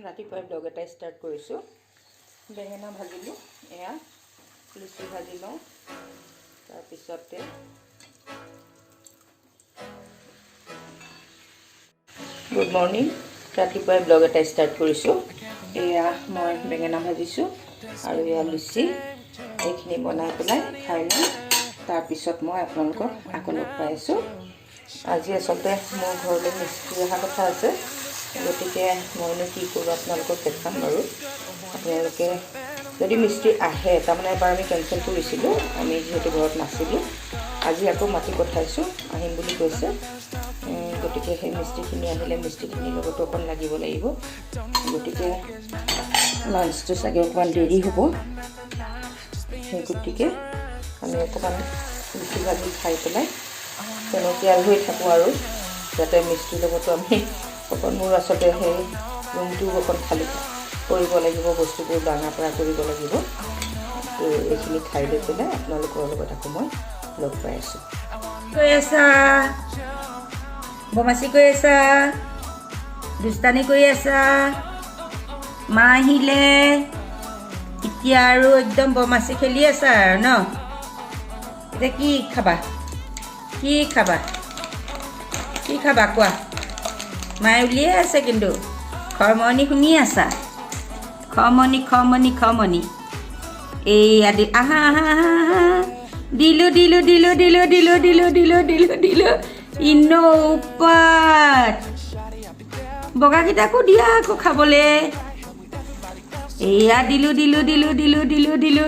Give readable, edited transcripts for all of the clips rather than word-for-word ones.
ৰাতিপুৱাই ব্লগ এটা ষ্টাৰ্ট কৰিছোঁ। বেঙেনা ভাজিলোঁ, এয়া লুচি ভাজি লওঁ। তাৰপিছতে গুড মৰ্ণিং, ৰাতিপুৱাই ব্লগ এটা ষ্টাৰ্ট কৰিছোঁ। এয়া মই বেঙেনা ভাজিছোঁ আৰু এয়া লুচি, এইখিনি বনাই পেলাই খাই লওঁ। তাৰপিছত মই আপোনালোকক আকৌ লগ পাই আছোঁ। আজি আচলতে মোৰ ঘৰলৈ মিস্ত্ৰী অহা কথা আছে, গতিকে মইনো কি কৰোঁ আপোনালোকক দেখাম বাৰু। আপোনালোকে যদি মিস্ত্ৰী আহে, তাৰমানে এবাৰ আমি কেঞ্চেল কৰিছিলোঁ, আমি যিহেতু ঘৰত নাছিলোঁ। আজি আকৌ মাতি পঠাইছোঁ, আহিম বুলি কৈছে। গতিকে সেই মিস্ত্ৰীখিনি আহিলে মিস্ত্ৰীখিনিৰ লগতো অকণ লাগিব লাগিব। গতিকে লাঞ্চটো চাগে অকণমান দেৰি হ'ব। সেই গতিকে আমি অকণমান লুচি ভাজি খাই পেলাই তেনেকৈ হৈ থাকোঁ আৰু, যাতে মিস্ত্ৰীৰ লগতো আমি অকণ, মোৰ আচলতে সেই ৰুমটো অকণ খালী কৰিব লাগিব, বস্তুবোৰ ডাঙৰ পৰা কৰিব লাগিব। তো এইখিনি খাই লৈ পেলাই আপোনালোকৰ লগত আকৌ মই লগ পাই আছোঁ। কৈ আছা বমাচি, কৈ আছা দুষ্টানি কৰি আছা। মা আহিলে এতিয়া আৰু একদম বমাচি খেলি আছা আৰু ন। এতিয়া কি খাবা, কি খাবা, কি খাবা কোৱা? মায়ে উলিয়াই আছে কিন্তু খৰমৰণি শুনি আছা। খমনি খমনি খমনি এইয়া দি আহা আহা আহা আহা। দিলো দিলো দিলো দিলো দিলো দিলো দিলো দিলো দিলো ইনো উৎপাত। বগাকেইটাকো দিয়া আকৌ খাবলে। এয়া দিলো দিলো দিলো দিলো দিলো দিলো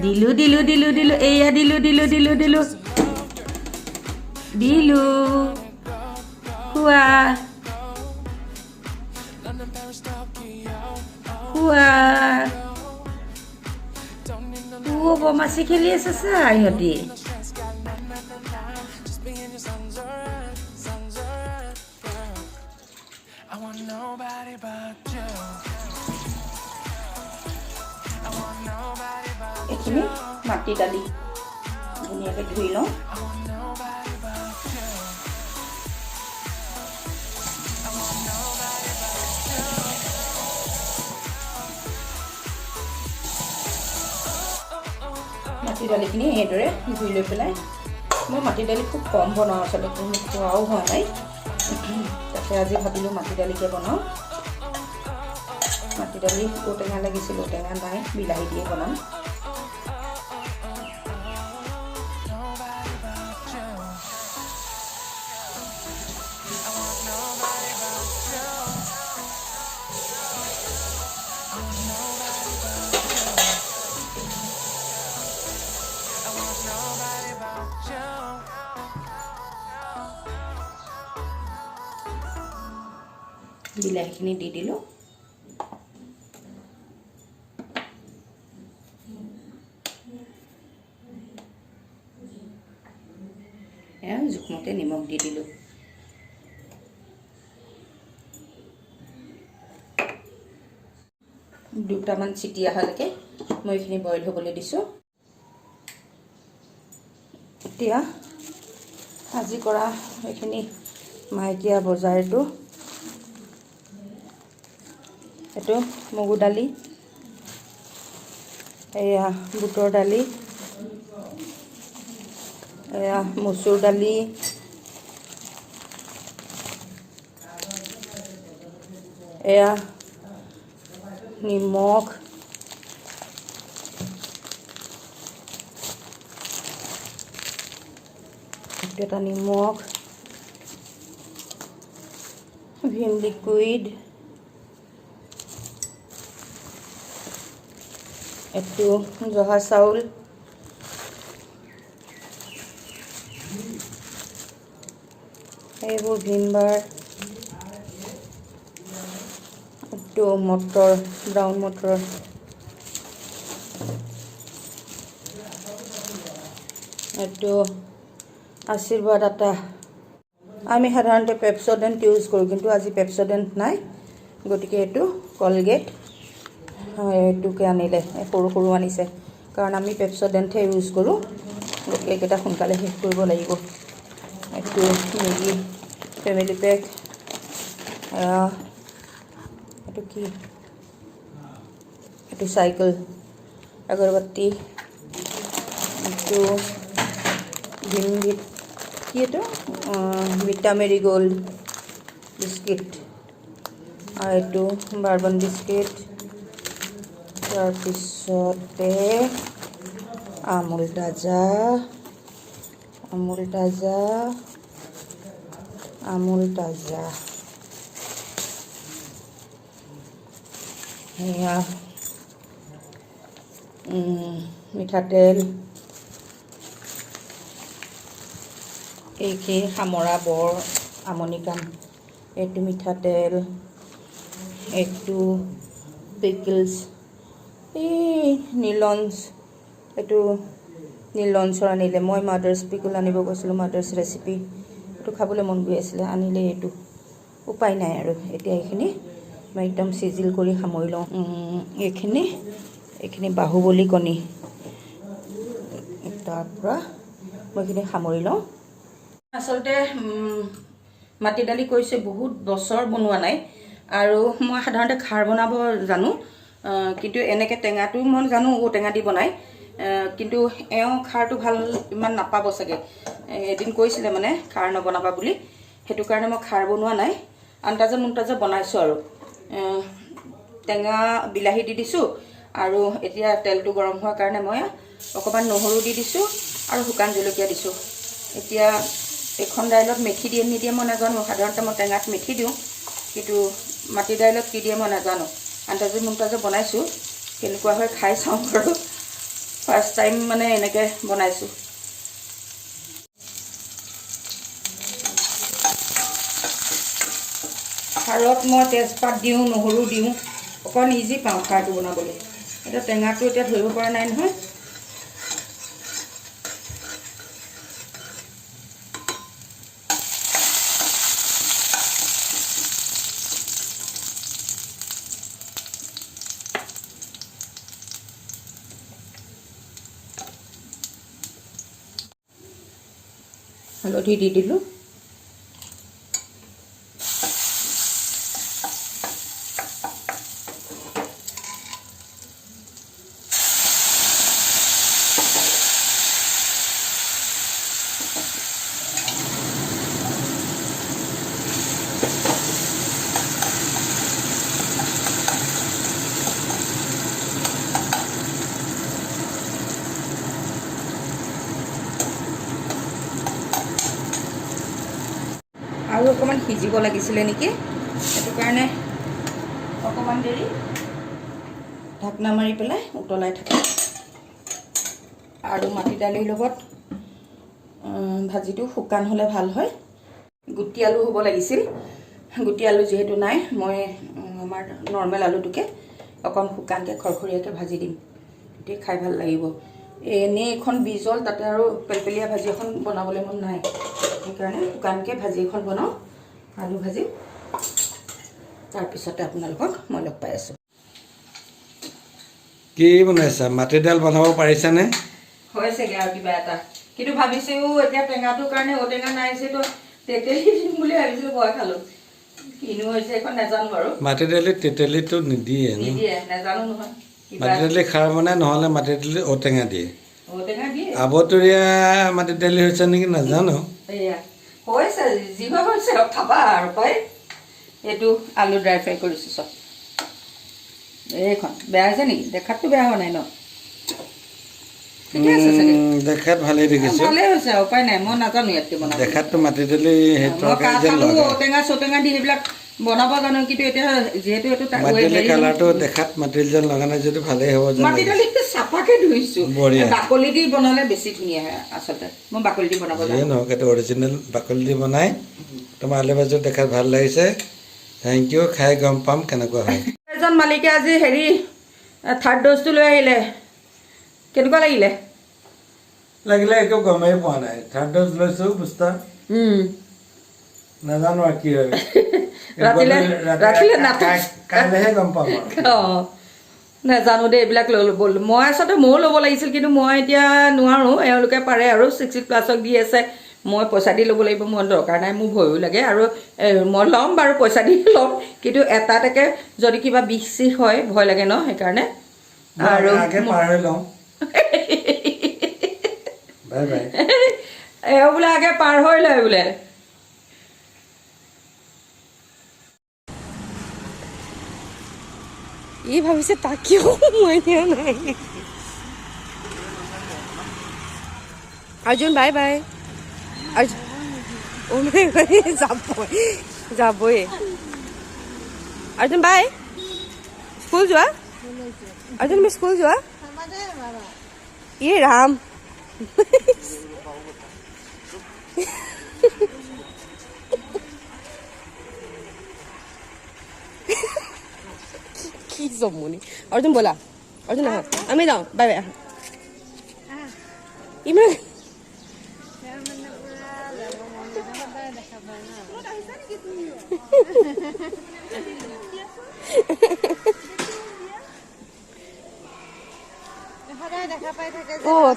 দিলো দিলো দিলো দিলো এয়া দিলো দিলো দিলো দিলো দিলো খোৱা খোৱা। বমাচি খেলি আছে চা ইহঁতি। এইখিনি মাটি দালি ধুনীয়াকৈ ধুই লওঁ। মাটি দালিখিনি এইদৰে ধুই লৈ পেলাই, মই মাটি দালি খুব কম বনাওঁ আচলতে, কোনো খোৱাও হোৱা নাই। তাকে আজি ভাবিলোঁ মাটি দালিকে বনাওঁ। মাটি দালি ঔটেঙা লাগিছিল, ঔটেঙা নাই, বিলাহী দিয়ে বনাম। বিলাহীখিনি দি দিলোঁ। এয়া জোখমতে নিমখ দি দিলোঁ। দুটামান চিটি অহালৈকে মই এইখিনি বইল হ'বলৈ দিছোঁ। এতিয়া আজি কৰা এইখিনি মাহেকীয়া বজাৰটো, এইটো মগু দালি, এয়া বুটৰ দালি, এয়া মচুৰ দালি, এয়া নিমখ, এটা নিমখ, ভিম লিকুইড, এইটো জহা চাউল, এইবোৰ ভিমবাৰ, এইটো মটৰ, ব্ৰাউন মটৰ, এইটো আশীৰ্বাদ আটা। আমি সাধাৰণতে পেপছ'ডেণ্ট ইউজ কৰোঁ, কিন্তু আজি পেপছ'ডেণ্ট নাই, গতিকে এইটো কলগেট এইটোকে আনিলে, সৰু সৰু আনিছে, কাৰণ আমি পেপছ'ডেণ্টহে ইউজ কৰোঁ। গতিকে এইকেইটা সোনকালে শেষ কৰিব লাগিব। এইটো মেগী ফেমিলি পেক, এইটো কি এইটো চাইকেল আগৰবাতি এইটো ভিমভিট কি এইটো মিঠা মেৰিগ'ল্ড বিস্কিট আৰু এইটো বাৰ্বন বিস্কিট তাৰপিছতে আমুল তাজা এয়া মিঠাতেল এইখিনি সামৰা বৰ আমনি কাম এইটো মিঠাতেল এইটো পিকলছ এই নীলঞ্চ এইটো নীলঞ্চৰ আনিলে মই মাদাৰ্ছ পিকল আনিব গৈছিলোঁ মাদাৰ্ছ ৰেচিপি এইটো খাবলৈ মন গৈ আছিলে আনিলে এইটো উপায় নাই আৰু এতিয়া এইখিনি মই একদম চিজিল কৰি সামৰি লওঁ এইখিনি বাহুবলী কণী তাৰপৰা মই এইখিনি সামৰি লওঁ আচলতে মাটি দালি কৰিছে বহুত বছৰ বনোৱা নাই আৰু মই সাধাৰণতে খাৰ বনাব জানো কিন্তু এনেকৈ টেঙাটো মই জানো টেঙা দি বনাই কিন্তু এওঁ খাৰটো ভাল ইমান নাপাব চাগে এদিন কৈছিলে মানে খাৰ নবনাবা বুলি সেইটো কাৰণে মই খাৰ বনোৱা নাই আন্তাজে মুন্তাজে বনাইছোঁ আৰু টেঙা বিলাহী দি দিছোঁ আৰু এতিয়া তেলটো গৰম হোৱাৰ কাৰণে মই অকণমান নহৰু দি দিছোঁ আৰু শুকান জলকীয়া দিছোঁ এতিয়া এখন দাইলত মেথি দিয়ে নিদিয়ে মই নাজানো সাধাৰণতে মই টেঙাত মেথি দিওঁ কিন্তু মাটি দাইলত কি দিয়ে মই নাজানো আন্তাজে মুন্তাজে বনাইছোঁ কেনেকুৱা হয় খাই চাওঁ বাৰু ফাৰ্ষ্ট টাইম মানে এনেকৈ বনাইছোঁ খাৰত মই তেজপাত দিওঁ নহৰু দিওঁ অকণ ইজি পাওঁ খাৰটো বনাবলৈ এতিয়া টেঙাটো এতিয়া ধৰিব পৰা নাই নহয় হালধি দি দিলোঁ আৰু অকণমান সিজিব লাগিছিলে নেকি সেইটো কাৰণে অকণমান দেৰি ঢাকনা মাৰি পেলাই উতলাই থাকে আৰু মাটি দালিৰ লগত ভাজিটো শুকান হ'লে ভাল হয় গুটি আলু হ'ব লাগিছিল গুটি আলু যিহেতু নাই মই আমাৰ নৰ্মেল আলুটোকে অকণ শুকানকৈ খৰখৰীয়াকৈ ভাজি দিম তেতিয়া খাই ভাল লাগিব এনেই এখন বিজল তাতে আৰু পেলপেলীয়া ভাজি এখন বনাবলৈ মন নাই সেইকাৰণে শুকানকৈ ভাজি এখন বনাওঁ আলু ভাজি তাৰপিছতে আপোনালোকক মই লগ পাই আছোঁ কি বনাইছা মাটি দাইল বনাব পাৰিছানে হৈছেগৈ আৰু কিবা এটা কিন্তু ভাবিছোঁ এতিয়া টেঙাটোৰ কাৰণে ঔটেঙা নাই যিহেতু তেতেলী দিম বুলি ভাবিছিলোঁ ভয় খালোঁ কিনো হৈছে এখন নাজানো বাৰু মাটি দালিত তেতেলীটো নিদিয়ে নাজানো নহয় মাটি দালি খাৰ বনাই নহ'লে মাটি দালি ঔটেঙা দিয়ে ঔটেঙা দিয়ে আবতৰীয়া মাটি দালি হৈছে নেকি নাজানো এয়া হৈছে যিবা হৈছে খাবা আৰু পাই এইটো আলু ড্ৰাই ফ্ৰাই কৰিছোঁ চব এইখন বেয়া হৈছে নেকি দেখাততো বেয়া হোৱা নাই ন ঠিকে আছে চাগে দেখাত ভালেই দেখিছোঁ ভালেই হৈছে উপায় নাই মই নাজানো ইয়াতকৈ বনাব দেখাততো মাটি দালি ঔটেঙা চৌটেঙা দি সেইবিলাক বনাব জানো কিন্তু এতিয়া যিহেতু এইটো মাটি দালি কালাৰটো দেখাত মাটি দালি যেন লগা নাই যদি ভালেই হ'ব মাটি দালি চাফাকৈ ধুইছোঁ বাকলি দি বনালে বেছি ধুনীয়া হয় আচলতে মই বাকলি দি বনাব জানো নহওক এইটো অৰিজিনেল বাকলি দি বনাই তোমাৰ আলু ভাজিটো দেখাত ভাল লাগিছে থেংক ইউ খাই গম পাম কেনেকুৱা হয় এজন মালিকে আজি হেৰি থাৰ্ড ড'জটো লৈ আহিলে কেনেকুৱা লাগিলে লাগিলে একো গমেই পোৱা নাই থাৰ্ড ড'জ লৈছোঁ বুষ্টাৰ নাজানো আৰু কি হয় কাইলৈহে গম পাম অঁ নাজানো দেই এইবিলাক লৈ মই আচলতে ময়ো ল'ব লাগিছিল কিন্তু মই এতিয়া নোৱাৰোঁ এওঁলোকে পাৰে আৰু 60+ দি আছে মই পইচা দি ল'ব লাগিব, মোৰ দৰকাৰ নাই, মোৰ ভয়ো লাগে। আৰু মই ল'ম বাৰু, পইচা দি ল'ম, কিন্তু এটা এটাকৈ যদি কিবা বিষ চিষ হয় ভয় লাগে ন, সেইকাৰণে। আৰু পাৰ হৈ লওঁ। Bye bye. এওঁ বোলে আগে পাৰ হৈ লয় বোলে। ই ভাবিছে তাকিও সোমাই দিয়া নাই। Arjun bye bye. যাবই। অৰ্জুন বাই। স্কুল যোৱা? অৰ্জুন তুমি স্কুল যোৱা? ই ৰাম। কি জমনি। অৰ্জুন ব'লা, অৰ্জুন আহা, আমি যাওঁ, বাই বাই। আহা ইমান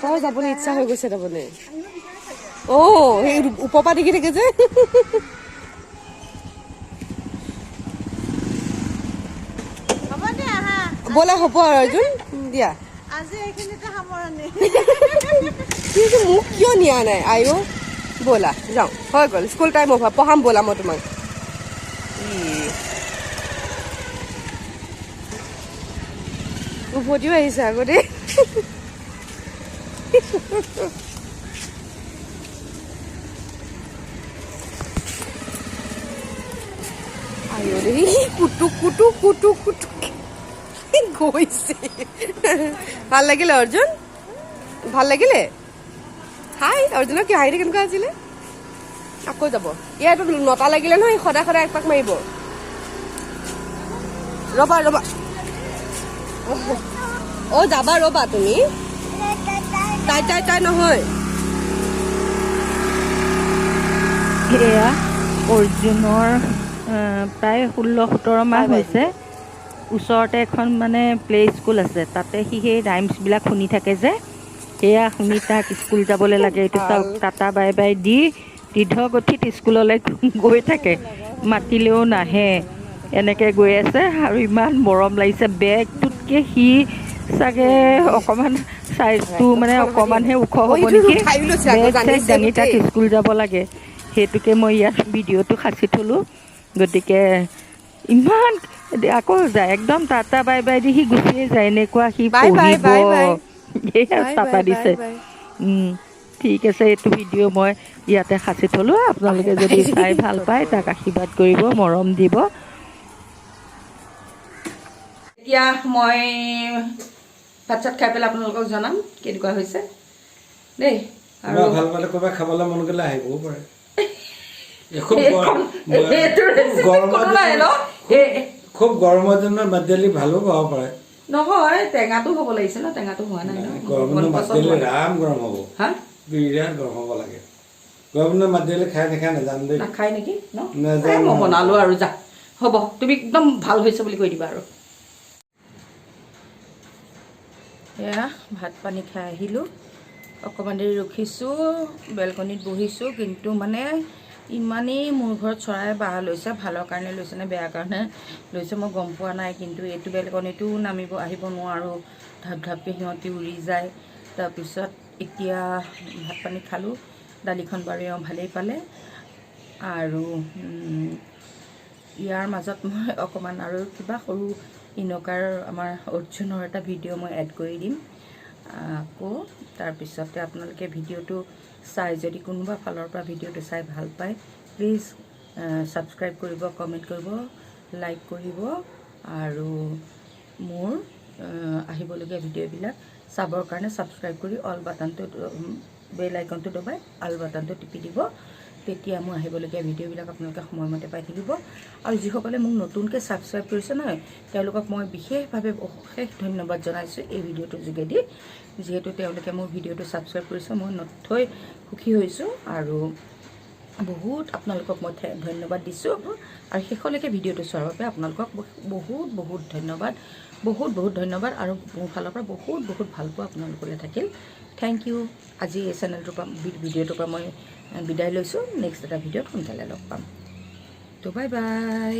তাই যাবলৈ ইচ্ছা হৈ গৈছে তাৰমানে। সেই ওপৰৰ পৰা দেখি থাকে যে। ব'লা হ'ব আৰু অৰ্জুন দিয়া। কিন্তু মোক কিয় নিয়া নাই আইঅ? ব'লা যাওঁ, হৈ গ'ল স্কুল টাইম অভাৰ, পঢ়াম ব'লা মই তোমাক। উভতিও আহিছে আকৌ দেই। আইঅ দেই, কুটুক কুটুক কুটুক কুটুক গৈছে। ভাল লাগিলে অৰ্জুন? ভাল লাগিলে? হাই অৰ্জুনক কি হাঁহি কেনেকুৱা আছিলে? আকৌ যাব। ইয়াতো 9টা লাগিলে নহয়, সদায় সদায় একপাক মাৰিব। ৰ'বা ৰ'বা, যাবা ৰ'বা তুমি। তাই নহয়। এয়া অৰ্জুনৰ প্ৰায় 16-17 মাহ হৈছে। ওচৰতে এখন মানে প্লে স্কুল আছে, তাতে সি সেই ৰাইমছবিলাক শুনি থাকে যে, সেয়া শুনি তাক স্কুল যাবলৈ লাগে। এইটো চাওক, টাটা বাই বাই দি দীৰ্ঘগতিত স্কুললৈ গৈ থাকে, মাতিলেও নাহে, এনেকৈ গৈ আছে। আৰু ইমান মৰম লাগিছে। বেগটোতকৈ সি চাগে অকণমান চাইজটো মানে অকণমানহে ওখ হ'ব নেকি, বেগ চেগ দাঙি তাক স্কুল যাব লাগে। সেইটোকে মই ইয়াত ভিডিঅ'টো সাঁচি থ'লোঁ। গতিকে ইমান আকৌ যায়, একদম টাটা বাই বাই দি সি গুচিয়ে যায়। এনেকুৱা সি পঢ়িব, এয়া টাটা দিছে। ঠিক আছে, এইটো ভিডিঅ' মই ইয়াতে সাঁচি থ'লোঁ। আপোনালোকে যদি চাই ভাল পায় তাক আশীৰ্বাদ কৰিব, মৰম দিব। এতিয়া মই ভাত চাত খাই পেলাই আপোনালোকক জনাম কেনেকুৱা হৈছে দেই। আৰু ভাল পালে ক'ৰবাত খাবলৈ মন গ'লে আহিবও পাৰে। খুব গৰমৰ দিনত মাত দালি ভালো পাব পাৰে। নহয়, টেঙাটো হ'ব লাগিছে ন, টেঙাটো হোৱা নাই ন। গৰম দিনত মাত দালি ৰাম গৰম হ'ব, বিৰাট গৰম হ'ব লাগে। গৰম দিনত মাত দালি খাই নাজানো দেই, নাখায় নেকি ন? মই বনালো আৰু যা, হ'ব, তুমি একদম ভাল হৈছে বুলি কৈ দিবা আৰু। এয়া ভাত পানী খাই আহিলোঁ, অকণমান দেৰি ৰখিছোঁ, বেলকনিত বহিছোঁ। কিন্তু মানে ইমানেই মোৰ ঘৰত চৰাই বাহ লৈছে, ভালৰ কাৰণে লৈছে নে বেয়া কাৰণে লৈছে মই গম পোৱা নাই। কিন্তু এইটো বেলকনিটো আহিব নোৱাৰোঁ, ঢাপ ঢাপকৈ সিহঁতি উৰি যায়। তাৰপিছত এতিয়া ভাত পানী খালোঁ, দালিখন বাৰু এওঁ ভালেই পালে। আৰু ইয়াৰ মাজত মই অকণমান আৰু কিবা সৰু ইনকাৰ আমাৰ অৰ্জুনৰ এটা ভিডিঅ' মই এড কৰি দিম আকৌ। তাৰপিছতে আপোনালোকে ভিডিঅ'টো চাই, যদি কোনোবা ফালৰ পৰা ভিডিঅ'টো চাই ভাল পায়, প্লিজ ছাবস্ক্ৰাইব কৰিব, কমেণ্ট কৰিব, লাইক কৰিব। আৰু মোৰ আহিবলগীয়া ভিডিঅ'বিলাক চাবৰ কাৰণে ছাবস্ক্ৰাইব কৰি অল বাটনটো, বেল আইকনটো দবাই অল বাটনটো টিপি দিব। তেতিয়া মোৰ আহিবলগীয়া ভিডিঅ'বিলাক আপোনালোকে সময়মতে পাই থাকিব। আৰু যিসকলে মোক নতুনকৈ ছাবস্ক্ৰাইব কৰিছে নহয়, তেওঁলোকক মই বিশেষভাৱে অশেষ ধন্যবাদ জনাইছোঁ এই ভিডিঅ'টোৰ যোগেদি। যিহেতু তেওঁলোকে মোৰ ভিডিঅ'টো ছাবস্ক্ৰাইব কৰিছে, মই নথৈ সুখী হৈছোঁ। আৰু বহুত আপোনালোকক মই ধন্যবাদ দিছোঁ। আৰু শেষলৈকে ভিডিঅ'টো চোৱাৰ বাবে আপোনালোকক বহুত বহুত ধন্যবাদ, বহুত বহুত ধন্যবাদ। আৰু মোৰ ফালৰ পৰা বহুত বহুত ভালপোৱা আপোনালোকলৈ থাকিল। Thank you. আজি এই চেনেলটোৰ পৰা, ভিডিঅ'টোৰ পৰা মই বিদায় লৈছোঁ নেক্সট এটা ভিডিঅ'ত সোনকালে লগ পাম তো বাই বাই